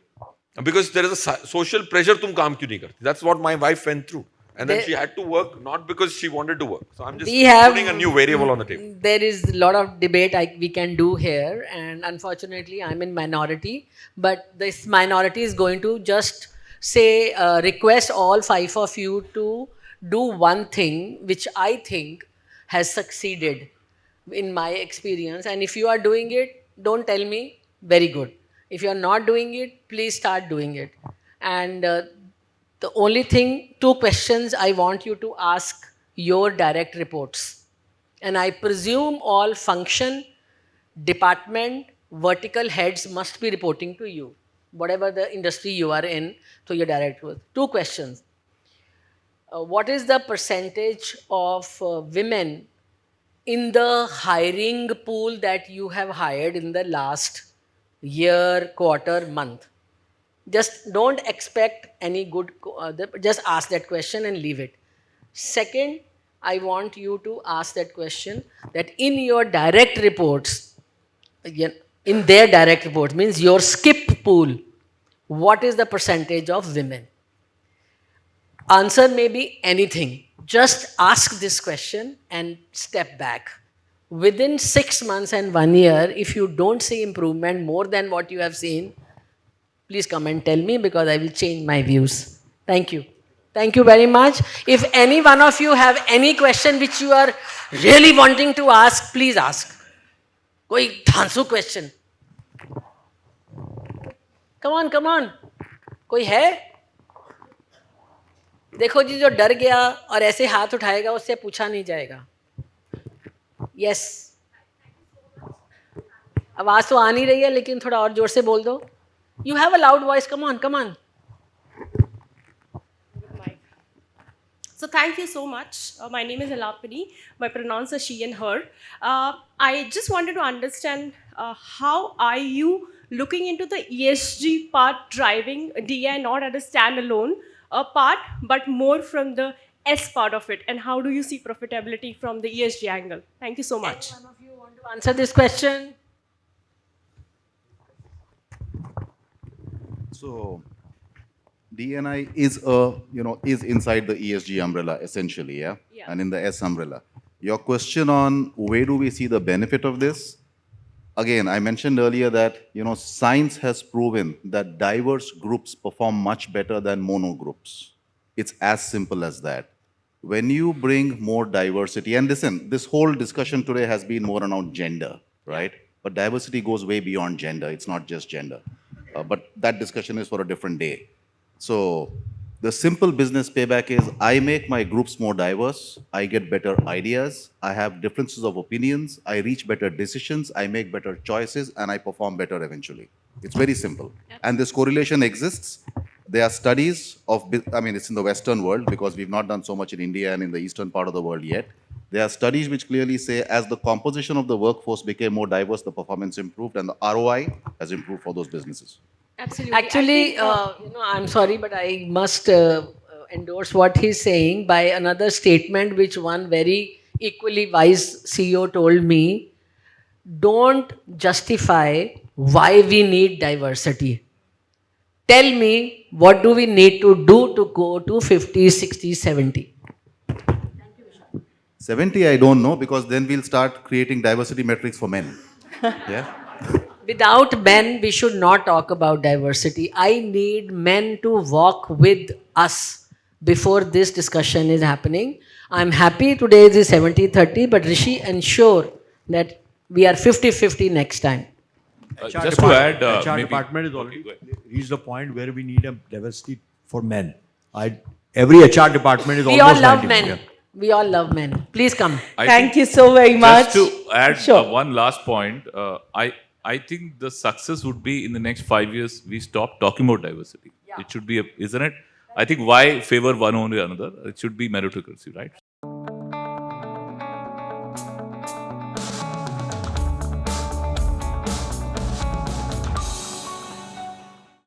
Speaker 5: Because there is a social pressure, tum kaam kyun nahi karti? That's what my wife went through. And then she had to work, not because she wanted to work. So I'm just putting a new variable on the table.
Speaker 1: There is a lot of debate we can do here. And unfortunately, I'm in minority. But this minority is going to just say, request all 5 of you to do one thing, which I think has succeeded in my experience. And if you are doing it, don't tell me, very good. If you are not doing it, please start doing it. And the only thing, 2 questions I want you to ask your direct reports. And I presume all function, department, vertical heads must be reporting to you, whatever the industry you are in, to your direct report. 2 questions. What is the percentage of women in the hiring pool that you have hired in the last year, quarter, month? Just don't expect any good, just ask that question and leave it. Second, I want you to ask that question that in your direct reports, in their direct reports, means your skip pool, what is the percentage of women? Answer may be anything. Just ask this question and step back. Within 6 months and 1 year, if you don't see improvement more than what you have seen, please come and tell me, because I will change my views. Thank you. Thank you very much. If any one of you have any question which you are really wanting to ask, please ask. कोई धांसू question. Come on. कोई है? देखो जी, जो डर गया और ऐसे हाथ उठाएगा उससे पूछा नहीं जाएगा. Yes. आवाज तो आ नहीं रही है, लेकिन थोड़ा और जोर से बोल दो. You have a loud voice. Come on.
Speaker 7: So thank you so much. My name is Alapani. My pronouns are she and her. I just wanted to understand how are you looking into the ESG part, driving DEI not at a standalone part, but more from the S part of it, and how do you see profitability from the ESG angle? Thank you so much.
Speaker 1: One of you want to answer this question?
Speaker 2: So, DNI is is inside the ESG umbrella essentially, yeah?
Speaker 7: Yeah.
Speaker 2: And in the S umbrella. Your question on where do we see the benefit of this? Again, I mentioned earlier that science has proven that diverse groups perform much better than mono groups. It's as simple as that. When you bring more diversity, and listen, this whole discussion today has been more around gender, right? But diversity goes way beyond gender. It's not just gender. But that discussion is for a different day. So the simple business payback is I make my groups more diverse, I get better ideas, I have differences of opinions, I reach better decisions, I make better choices, and I perform better eventually. It's very simple. And this correlation exists. There are studies of, it's in the Western world because we've not done so much in India and in the Eastern part of the world yet. There are studies which clearly say as the composition of the workforce became more diverse, the performance improved and the ROI has improved for those businesses.
Speaker 7: Absolutely.
Speaker 1: Actually, I'm sorry, but I must endorse what he's saying by another statement which one very equally wise CEO told me. Don't justify why we need diversity. Tell me, what do we need to do to go to 50, 60, 70?
Speaker 2: 70, I don't know, because then we'll start creating diversity metrics for men. Yeah?
Speaker 1: Without men, we should not talk about diversity. I need men to walk with us before this discussion is happening. I'm happy today is 70-30, but Rishi, ensure that we are 50-50 next time.
Speaker 3: Just to add,
Speaker 4: HR
Speaker 3: maybe-
Speaker 4: department is
Speaker 3: Okay,
Speaker 4: already
Speaker 3: go ahead.
Speaker 4: reached the point where we need a diversity for men. Every HR department is
Speaker 1: We all
Speaker 4: almost
Speaker 1: love
Speaker 4: 90%.
Speaker 1: men.
Speaker 4: Yeah.
Speaker 1: We all love men. Please come.
Speaker 3: I
Speaker 8: Thank
Speaker 3: think
Speaker 8: you so very much.
Speaker 3: Just to add
Speaker 8: Sure.
Speaker 3: one last point, I think the success would be in the next 5 years we stop talking about diversity. It should be, isn't it? I think why favor one only another? It should be meritocracy, right?